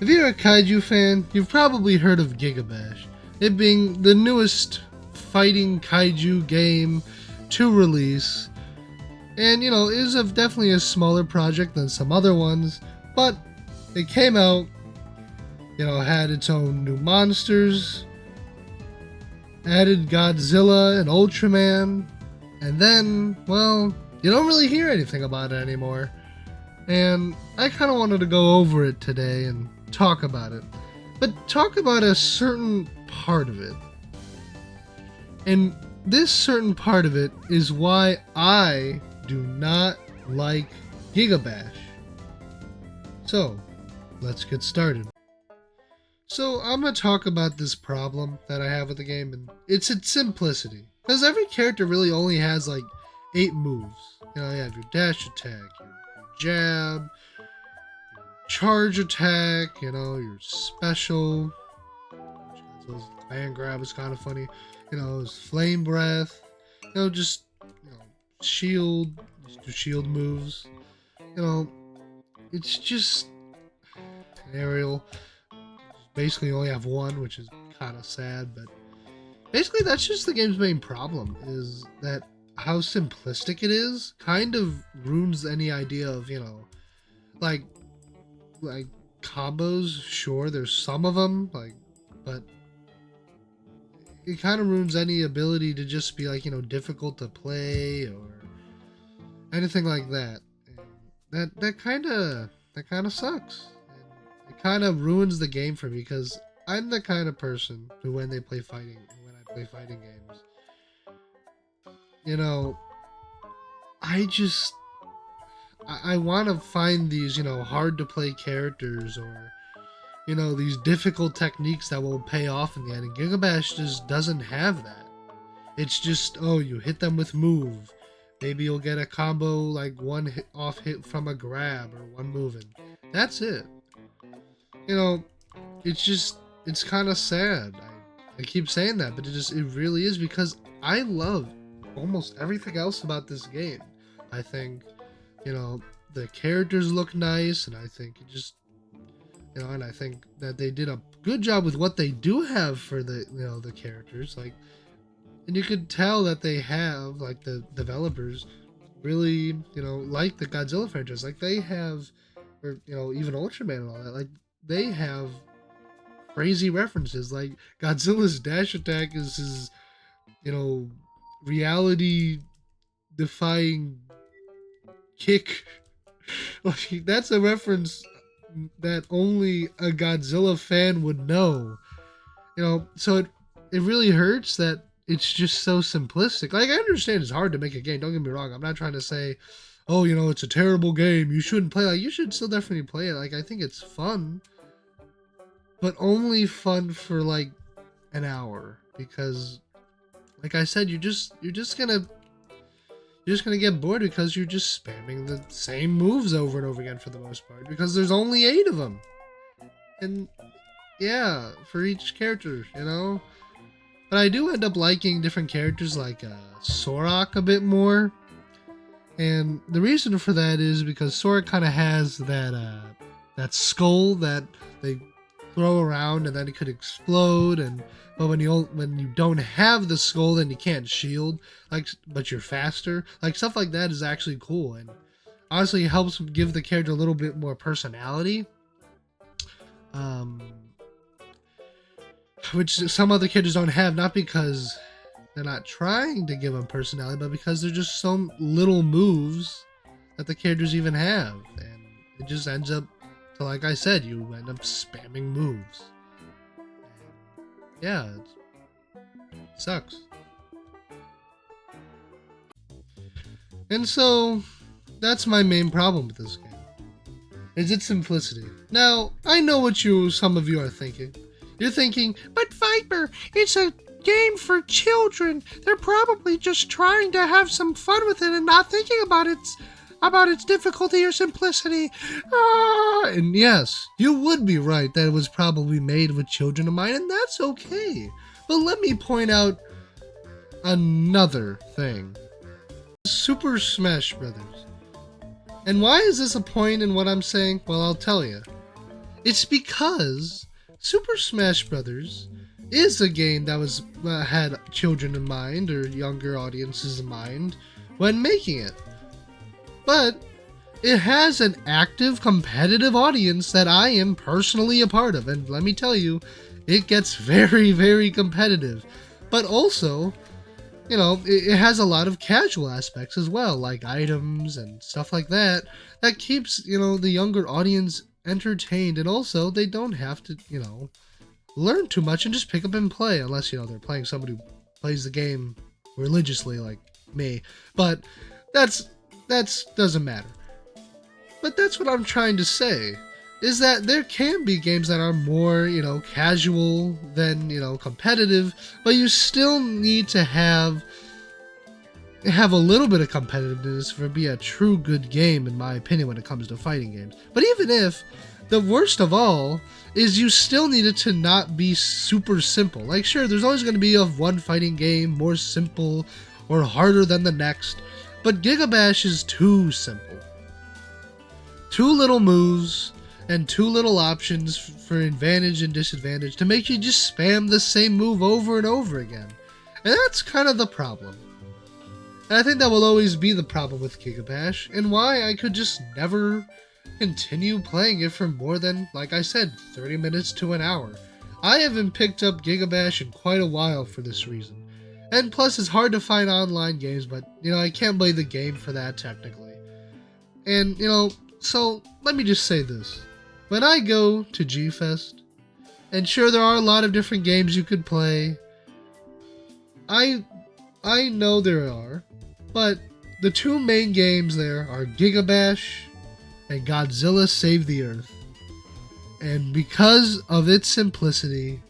If you're a kaiju fan, you've probably heard of Gigabash, it being the newest fighting kaiju game to release. And it is definitely a smaller project than some other ones, but it came out, had its own new monsters, added Godzilla and Ultraman, and then, well, you don't really hear anything about it anymore. And I kind of wanted to go over it today and talk about it, but talk about a certain part of it. And this certain part of it is why I do not like Gigabash. So, let's get started. So, I'm going to talk about this problem that I have with the game, and it's its simplicity. Because every character really only has like 8 moves. You have your dash attack, your jab, your charge attack, your special. Land grab is kind of funny. His flame breath. Just shield, just do shield moves. It's just aerial. Basically, only have one, which is kind of sad. But basically, that's just the game's main problem. Is that how simplistic it is? Kind of ruins any idea of like combos. Sure, there's some of them, but it kind of ruins any ability to just be difficult to play or anything like that. And that kind of sucks. And it kind of ruins the game for me because I'm the kind of person who when I play fighting games, I want to find these hard to play characters or these difficult techniques that will pay off in the end. And Gigabash just doesn't have that. It's just, you hit them with move. Maybe you'll get a combo like one hit from a grab or one move, and that's it. It's kind of sad. I keep saying that, but it really is because I love almost everything else about this game. I think, the characters look nice, and I think it just and I think that they did a good job with what they do have for the characters. And you could tell that they have, the developers really, like the Godzilla franchise. They have, or, even Ultraman and all that. They have crazy references. Godzilla's dash attack is his, reality defying kick. That's a reference that only a Godzilla fan would know. So it really hurts that it's just so simplistic. I understand it's hard to make a game, don't get me wrong. I'm not trying to say, it's a terrible game, you shouldn't play. You should still definitely play it. I think it's fun, but only fun for an hour, because like I said, you're just gonna get bored because you're just spamming the same moves over and over again for the most part, because there's only 8 of them. And yeah, for each character, But I do end up liking different characters like Sora a bit more. And the reason for that is because Sora kind of has that skull that they throw around and then it could explode, but when you don't have the skull, then you can't shield, but you're faster. Stuff like that is actually cool, and honestly helps give the character a little bit more personality, which some other characters don't have, not because they're not trying to give them personality, but because they're just some little moves that the characters even have, and it just ends up to, like I said, you end up spamming moves. And yeah, it sucks. And so that's my main problem with this game, is its simplicity. Now, I know what some of you are thinking. You're thinking, but Viper, it's a game for children. They're probably just trying to have some fun with it and not thinking about its difficulty or simplicity. And yes, you would be right that it was probably made with children in mind, and that's okay. But let me point out another thing. Super Smash Brothers. And why is this a point in what I'm saying? Well, I'll tell you. It's because Super Smash Brothers is a game that was had children in mind or younger audiences in mind when making it. But it has an active competitive audience that I am personally a part of, and let me tell you, it gets very, very competitive. But also, you know, it has a lot of casual aspects as well, like items and stuff like that, that keeps, you know, the younger audience entertained, and also they don't have to, you know, learn too much and just pick up and play, unless, you know, they're playing somebody who plays the game religiously like me. But that's doesn't matter. But that's what I'm trying to say, is that there can be games that are more, you know, casual than, you know, competitive, but you still need to have a little bit of competitiveness for it be a true good game, in my opinion, when it comes to fighting games. But even if, the worst of all is you still need it to not be super simple. Like, sure, there's always going to be one fighting game more simple or harder than the next, but Gigabash is too simple. Too little moves and too little options for advantage and disadvantage to make you just spam the same move over and over again. And that's kind of the problem. And I think that will always be the problem with Gigabash, and why I could just never continue playing it for more than, like I said, 30 minutes to an hour. I haven't picked up Gigabash in quite a while for this reason. And plus, it's hard to find online games, but, you know, I can't blame the game for that technically. And, you know, so let me just say this. When I go to G-Fest, and sure, there are a lot of different games you could play, I know there are, but the two main games there are Gigabash and Godzilla Save the Earth. And because of its simplicity,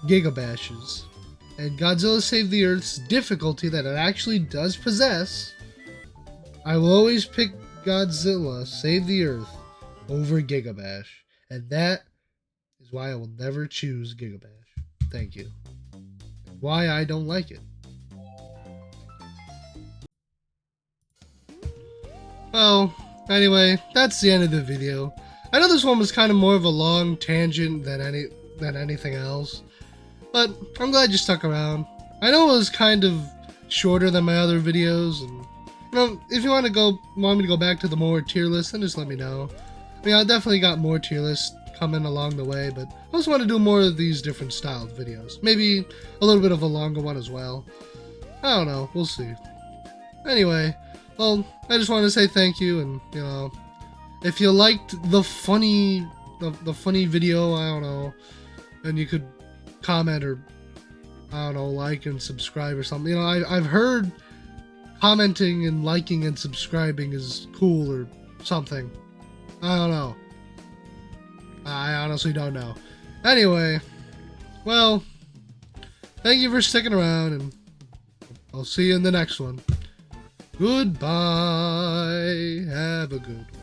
Gigabash's, and Godzilla Save the Earth's difficulty that it actually does possess, I will always pick Godzilla Save the Earth over Gigabash. And that is why I will never choose Gigabash. Thank you. And why I don't like it. Well, anyway, that's the end of the video. I know this one was kind of more of a long tangent than anything else, but I'm glad you stuck around. I know it was kind of shorter than my other videos, and you know, if you want me to go back to the more tier list, then just let me know. I mean, I definitely got more tier lists coming along the way, but I just want to do more of these different styled videos. Maybe a little bit of a longer one as well. I don't know, we'll see. Anyway, well, I just want to say thank you, and you know, if you liked the funny video, I don't know, then you could comment or I don't know, like and subscribe or something. You know, I've heard commenting and liking and subscribing is cool or something. I don't know. I honestly don't know. Anyway, well, thank you for sticking around, and I'll see you in the next one. Goodbye. Have a good one.